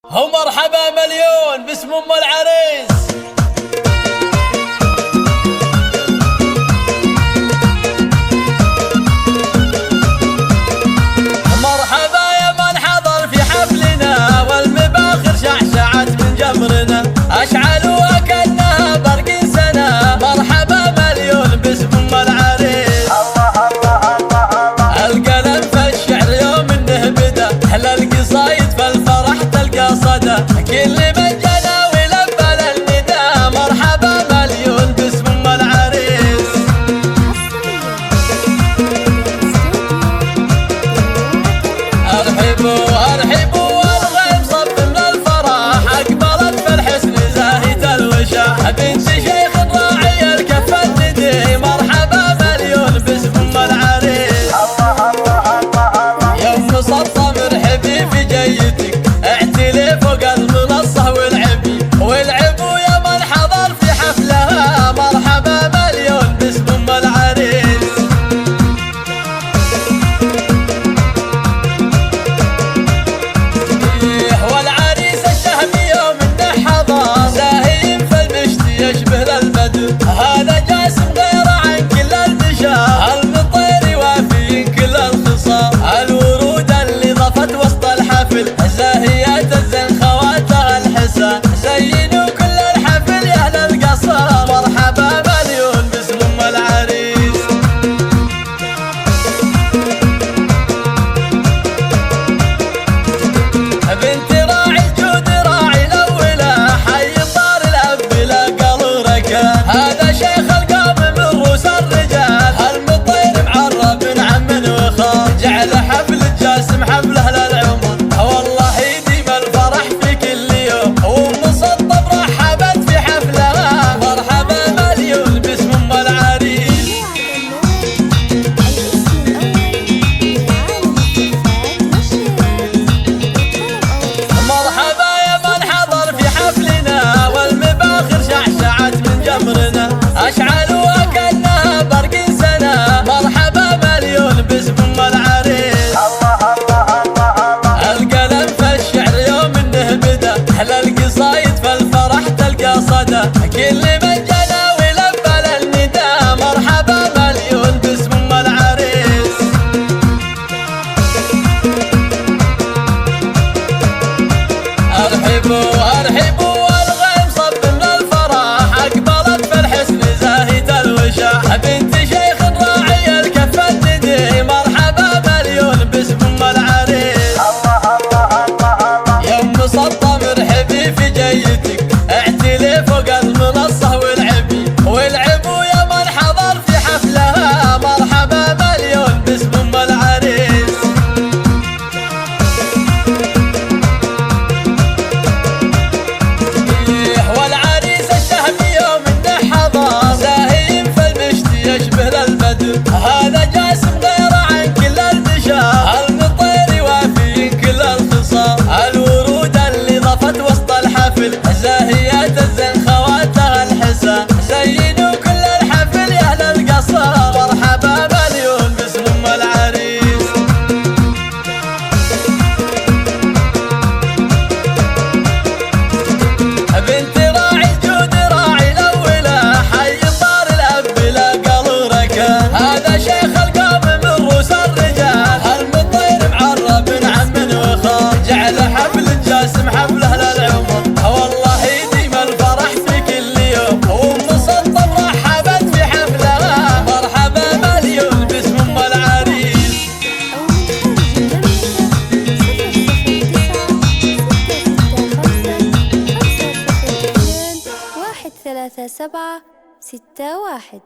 ومرحبا مليون باسم ام العريس. مرحبا يا من حضر في حفلنا، والمباخر شعشعت من جمرنا، اشعلوا كأنها برق سنة. مرحبا مليون باسم ام العريس. الله الله الله الله. القلم في الشعر يوم انه بدا، احلى القصايد في الفرح تلقى صدى. كل من جنى ولبى للنداء، مرحبا مليون باسم ام العريس. ارحبوا ارحبوا والغيم صب من الفرح، اقبلت في الحسن زاهية الوشاح، بنت شيخ راعي الكف الندي. مرحبا مليون باسم ام العريس. الله الله الله الله. يوم مسطى مرحبي في جيتك، اعتلي فوق المنصة والعبوا يا من حضر في حفلها. مرحبا مليون باسم ام العريس. والعريس الشهمي يوم انه حضر، زاهين في المشت يشبه للبدر. هذا جاسم غير عن كل البشر، المطير يوافي كل الخصال. الورود اللي ضفت وسط الحفل، زاهيات الزين خواتها الحسن. زينوا كل الحفل يا اهل القصر. مرحبا مليون باسم ام العريس. بنت راعي الجود راعي الاولى، حي طار الاب لا قال ركان. هذا شيخ القوم من روس الرجال، المطير معرب عم وخال. جعل حفل الجاسم حفله للعمر، والله يديم الفرح في كل يوم. ومسطب رحبت في حفلها، مرحبا مليون باسم ام العريس. مرحبا يا من حضر في حفلنا، والمباخر شعشعت من جمرنا، اشعلوا كأنها برق سنة. مرحبا مليون باسم ام العريس. الله الله الله الله. القلم في الشعر يوم انه بدا، احلى القصايد في الفرح تلقى صدى. كل من جنى ولبى للنداء، مرحبا مليون باسم ام العريس. ارحبوا ارحبوا والغيم صب من الفرح، اقبلت في الحسن زاهية الوشاح، بنت شيخ راعي الكف الندي. مرحبا مليون باسم ام العريس. الله الله الله الله. يوم مسطى مرحبي في جيتك، اعتلي فوق المنصة والعبوا يا من حضر في حفلها. مرحبا مليون باسم ام العريس. والعريس الشهمي يوم انه حضر، زاهين في المشت يشبه للبدر. هذا جاسم غير عن كل البشر، المطير يوافي كل الخصال. الورود اللي ضفت وسط الحفل، زاهيات الزين خواتها الحسن. زينوا كل الحفل يا اهل القصر. مرحبا مليون باسم ام العريس. بنت راعي الجود راعي الاولى، حي طار الاب لا قال ركان. هذا شيخ القوم من روس الرجال، المطير معرب عم وخال. جعل حفل الجاسم حفله للعمر، والله يديم الفرح في كل يوم. ومسطب رحبت في حفلها، مرحبا مليون باسم ام العريس. واحد ثلاثة سبعة ستة واحد.